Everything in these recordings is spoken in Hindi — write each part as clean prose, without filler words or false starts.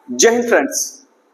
जय हिंद फ्रेंड्स।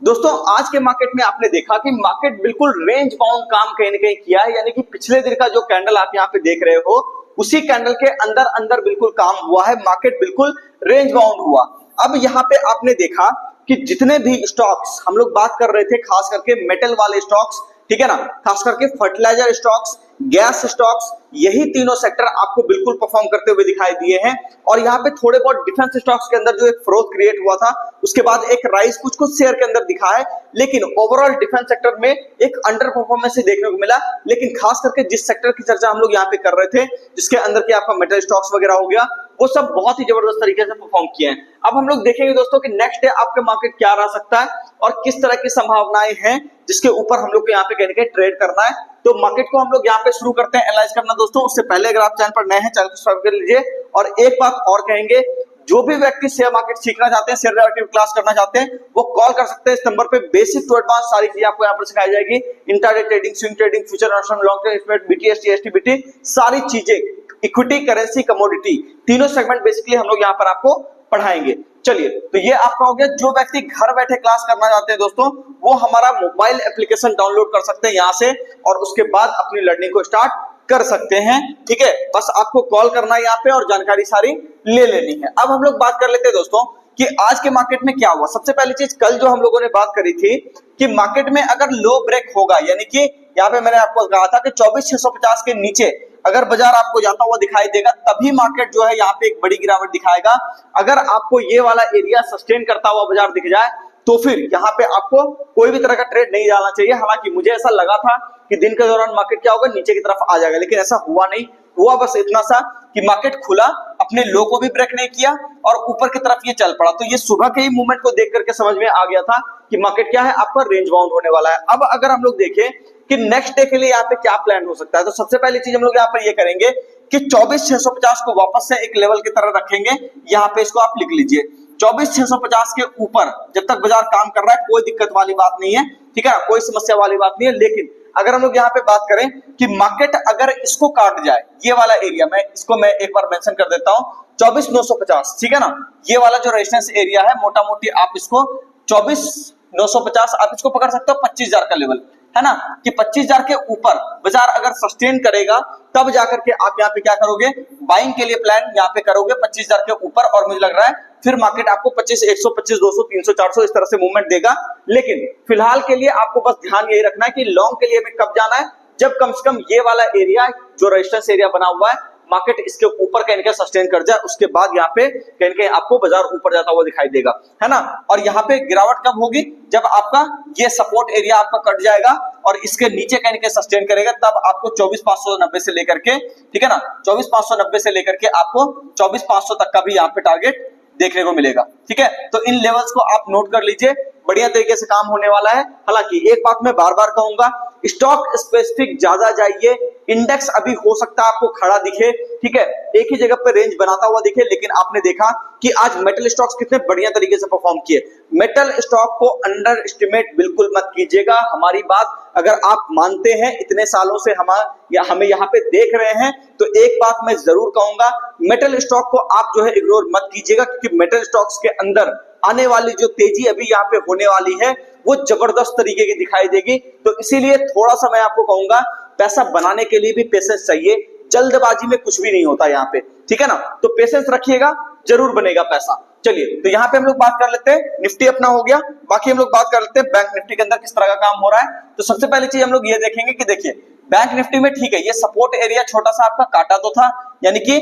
दोस्तों, आज के मार्केट में आपने देखा कि मार्केट बिल्कुल रेंज बाउंड काम कहीं ना कहीं किया है, यानी कि पिछले दिन का जो कैंडल आप यहाँ पे देख रहे हो उसी कैंडल के अंदर अंदर बिल्कुल काम हुआ है। मार्केट बिल्कुल रेंज बाउंड हुआ। अब यहाँ पे आपने देखा कि जितने भी स्टॉक्स हम लोग बात कर रहे थे, खास करके मेटल वाले स्टॉक्स, ठीक है ना, खास करके फर्टिलाइजर स्टॉक्स, गैस स्टॉक्स, यही तीनों सेक्टर आपको बिल्कुल परफॉर्म करते हुए दिखाई दिए हैं। और यहाँ पे थोड़े बहुत डिफेंस स्टॉक्स के अंदर जो एक फ्रोथ क्रिएट हुआ था, उसके बाद एक राइज कुछ कुछ शेयर के अंदर दिखा है, लेकिन ओवरऑल डिफेंस सेक्टर में एक अंडर परफॉर्मेंस देखने को मिला। लेकिन खास करके जिस सेक्टर की चर्चा हम लोग यहाँ पे कर रहे थे, जिसके अंदर के आपका मेटल स्टॉक्स वगैरह हो गया, वो सब बहुत ही जबरदस्त तरीके से परफॉर्म किए हैं। अब हम लोग देखेंगे दोस्तों कि नेक्स्ट डे आपका मार्केट क्या रह सकता है और किस तरह की संभावनाएं हैं जिसके ऊपर हम लोग को यहाँ पे कहने के ट्रेड करना है। तो मार्केट को हम लोग यहाँ पे शुरू करते हैं एनालाइज करना। दोस्तों, उससे पहले अगर आप चैनल पर नए हैं, चैनल को सब्सक्राइब कर लीजिए। और एक बात और कहेंगे, जो भी व्यक्ति शेयर मार्केट सीखना चाहते हैं, शेयर मार्केट क्लास करना चाहते हैं, वो कॉल कर सकते हैं इस नंबर पे। बेसिक टू एडवांस सारी चीजें आपको यहाँ पर सिखाई जाएगी। Intraday trading, swing trading, future option, long term investment, BTS, STBT, सारी चीजें, इक्विटी, करेंसी, कमोडिटी, तीनों सेगमेंट बेसिकली हम लोग यहाँ पर आपको पढ़ाएंगे। चलिए, तो ये आपका हो गया। जो व्यक्ति घर बैठे क्लास करना चाहते हैं दोस्तों, वो हमारा मोबाइल एप्लीकेशन डाउनलोड कर सकते हैं यहाँ से, और उसके बाद अपनी लर्निंग को स्टार्ट कर सकते हैं। ठीक है, बस आपको कॉल करना है यहाँ पे और जानकारी सारी ले लेनी है। अब हम लोग बात कर लेते हैं दोस्तों कि आज के मार्केट में क्या हुआ। सबसे पहली चीज, कल जो हम लोगों ने बात करी थी कि मार्केट में अगर लो ब्रेक होगा, यानी कि यहाँ पे मैंने आपको कहा था कि 24,650 के नीचे अगर बाजार आपको जाता हुआ दिखाई देगा, तभी मार्केट जो है यहाँ पे एक बड़ी गिरावट दिखाएगा। अगर आपको ये वाला एरिया सस्टेन करता हुआ बाजार दिख जाए, तो फिर यहाँ पे आपको कोई भी तरह का ट्रेड नहीं डालना चाहिए। हालांकि मुझे ऐसा लगा था कि दिन के दौरान मार्केट क्या होगा, नीचे की तरफ आ जाएगा, लेकिन ऐसा हुआ नहीं। हुआ बस इतना सा कि मार्केट खुला, अपने लो को भी ब्रेक नहीं किया और ऊपर की तरफ ये चल पड़ा। तो ये सुबह के ही मूवमेंट को देख करके समझ में आ गया था कि मार्केट क्या है, आपका रेंज बाउंड होने वाला है। अब अगर हम लोग देखें कि नेक्स्ट डे के लिए यहाँ पे क्या प्लान हो सकता है, तो सबसे पहली चीज हम लोग यहाँ पर ये करेंगे कि 24,650 को वापस से एक लेवल की तरह रखेंगे। यहाँ पे इसको आप लिख लीजिए, 24,650 के ऊपर जब तक बाजार काम कर रहा है, कोई दिक्कत वाली बात नहीं है, ठीक है, कोई समस्या वाली बात नहीं है। लेकिन अगर हम लोग यहाँ पे बात करें कि मार्केट अगर इसको काट जाए, ये वाला एरिया, मैं एक बार मेंशन कर देता हूं, 24,950, ठीक है ना, ये वाला जो रेजिस्टेंस एरिया है, मोटा मोटी आप इसको 24,950 आप इसको पकड़ सकते हो 25,000 का लेवल, है ना, कि 25,000 के ऊपर बाजार अगर सस्टेन करेगा, तब जाकर के आप यहाँ पे क्या करोगे, बाइंग के लिए प्लान यहाँ पे करोगे 25,000 के ऊपर। और मुझे लग रहा है फिर मार्केट आपको 25, 100, 25, 200, 300, 400 इस तरह से मूवमेंट देगा। लेकिन फिलहाल के लिए आपको बस ध्यान यही रखना है कि लॉन्ग के लिए हमें कब जाना है, जब कम से कम ये वाला एरिया जो रेजिस्टेंस एरिया बना हुआ है, मार्केट इसके ऊपर कहीं ना सस्टेन कर जाए, उसके बाद यहाँ पे कहीं आपको बाजार ऊपर जाता हुआ दिखाई देगा, है ना। और यहाँ पे गिरावट कब होगी, जब आपका ये सपोर्ट एरिया आपका कट जाएगा और इसके नीचे कहीं सस्टेन करेगा, तब आपको 24,590 से लेकर के, ठीक है ना, 24,590 से लेकर के आपको 24,500 तक का भी यहाँ पे टारगेट देखने को मिलेगा। ठीक है, तो इन लेवल्स को आप नोट कर लीजिए, बढ़िया तरीके से काम होने वाला है। हालांकि एक बात मैं बार बार कहूंगा, स्टॉक स्पेसिफिक ज्यादा जाइए। इंडेक्स अभी हो सकता है आपको खड़ा दिखे, ठीक है, एक ही जगह पे रेंज बनाता हुआ दिखे, लेकिन आपने देखा कि आज मेटल स्टॉक्स कितने बढ़िया तरीके से परफॉर्म किए। मेटल स्टॉक को अंडर एस्टिमेट बिल्कुल मत कीजिएगा। हमारी बात अगर आप मानते हैं, इतने सालों से हमें यहाँ पे देख रहे हैं, तो एक बात मैं जरूर कहूंगा, मेटल स्टॉक को आप जो है इग्नोर मत कीजिएगा, क्योंकि मेटल स्टॉक्स के अंदर आने वाली जो तेजी अभी यहाँ पे होने वाली है, वो जबरदस्त तरीके की दिखाई देगी। तो इसीलिए थोड़ा सा मैं आपको कहूंगा, पैसा बनाने के लिए भी पेशेंस चाहिए। जल्दबाजी में कुछ भी नहीं होता यहाँ पे, ठीक है ना, तो पेशेंस रखिएगा, जरूर बनेगा पैसा। चलिए, तो यहाँ पे हम लोग बात कर लेते हैं, निफ्टी अपना हो गया। बाकी हम लोग बात कर लेते हैं बैंक निफ्टी के अंदर किस तरह का काम हो रहा है। तो सबसे पहली चीज हम लोग ये देखेंगे कि देखिए, बैंक निफ्टी में ठीक है, ये सपोर्ट एरिया छोटा सा आपका काटा तो था, यानी कि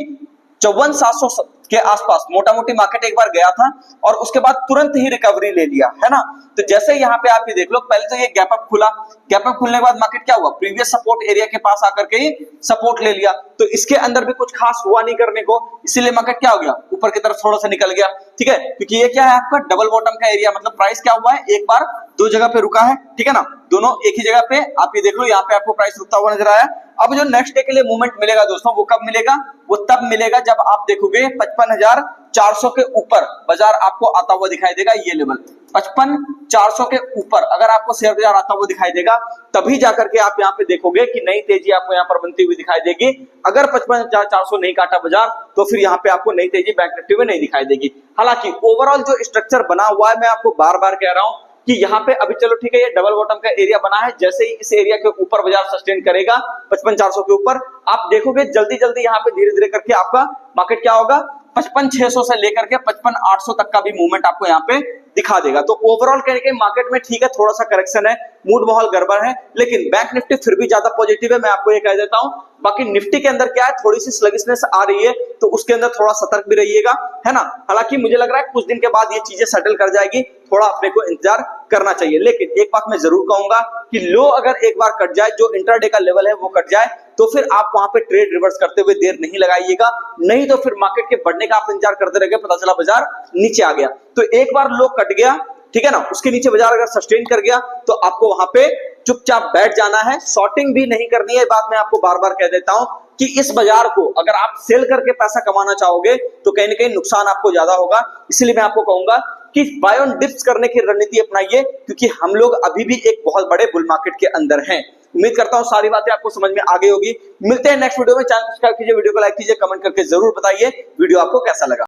54,700 के आसपास मोटा मोटी मार्केट एक बार गया था और उसके बाद तुरंत ही रिकवरी ले लिया, है ना। तो जैसे यहाँ पे आप ये देख लो, पहले तो ये गैप अप खुला, गैप अप खुलने के बाद मार्केट क्या हुआ, प्रीवियस सपोर्ट एरिया के पास आकर के ही सपोर्ट ले लिया। तो इसके अंदर भी कुछ खास हुआ नहीं करने को, इसीलिए मार्केट क्या हो गया, ऊपर की तरफ थोड़ा सा निकल गया, ठीक है, क्योंकि ये क्या है आपका डबल बॉटम का एरिया, मतलब प्राइस क्या हुआ है, एक बार दो जगह पे रुका है, ठीक है ना, दोनों एक ही जगह पे। आप ये देख लो, यहाँ पे आपको प्राइस रुकता हुआ नजर आया। अब जो नेक्स्ट डे के लिए मूवमेंट मिलेगा दोस्तों, वो कब मिलेगा, वो तब मिलेगा जब आप देखोगे 55,400 के ऊपर बाजार आपको आता हुआ दिखाई देगा। ये लेवल 55,400 के ऊपर अगर आपको शेयर बाजार आता हुआ दिखाई देगा, तभी जाकर के आप यहाँ पे देखोगे कि नई तेजी आपको यहाँ पर बनती हुई दिखाई देगी। अगर 55,400 नहीं काटा बाजार, तो फिर यहाँ पे आपको नई तेजी बैंक निफ्टी में नहीं दिखाई देगी। हालांकि ओवरऑल जो स्ट्रक्चर बना हुआ है, मैं आपको बार बार कह रहा हूं कि यहाँ पे अभी चलो ठीक है, ये डबल बॉटम का एरिया बना है, जैसे ही इस एरिया के ऊपर बाजार सस्टेन करेगा 55,400 के ऊपर, आप देखोगे जल्दी जल्दी यहाँ पे धीरे धीरे करके आपका मार्केट क्या होगा, 55,600 से लेकर के 55,800 तक का भी मूवमेंट आपको यहाँ पे दिखा देगा। तो ओवरऑल कहने के मार्केट में ठीक है, थोड़ा सा करेक्शन है, मूड माहौल गड़बड़ है, लेकिन बैंक निफ्टी फिर भी ज्यादा पॉजिटिव है, मैं आपको ये कह देता हूं। बाकी निफ्टी के अंदर क्या है, थोड़ी सी स्लगिशनेस आ रही है, तो उसके अंदर थोड़ा सतर्क भी रहिएगा, है ना। हालांकि मुझे लग रहा है कुछ दिन के बाद ये चीजें सेटल कर जाएगी, थोड़ा अपने को इंतजार करना चाहिए। लेकिन एक बात मैं जरूर कहूंगा कि लो अगर एक बार कट जाए, जो इंट्राडे का लेवल है वो कट जाए, तो फिर आप वहां पे ट्रेड रिवर्स करते हुए देर नहीं लगाइएगा, नहीं तो फिर मार्केट के बढ़ने का आप इंतजार करते रह गए, पता चला बाजार नीचे आ गया। तो एक बार लो कट गया, ठीक है ना, उसके नीचे बाजार अगर सस्टेन कर गया, तो आपको वहां पे चुपचाप बैठ जाना है, शॉर्टिंग भी नहीं करनी है। बात मैं आपको बार बार कह देता हूं कि इस बाजार को अगर आप सेल करके पैसा कमाना चाहोगे, तो कहीं ना कहीं नुकसान आपको ज्यादा होगा। इसलिए मैं आपको कहूंगा कि बाय ऑन डिप्स करने की रणनीति अपनाइए, क्योंकि हम लोग अभी भी एक बहुत बड़े बुल मार्केट के अंदर हैं। उम्मीद करता हूं सारी बातें आपको समझ में आ गई होगी। मिलते हैं नेक्स्ट वीडियो में। चैनल सब्सक्राइब कीजिए, वीडियो को लाइक कीजिए, कमेंट करके जरूर बताइए वीडियो आपको कैसा लगा।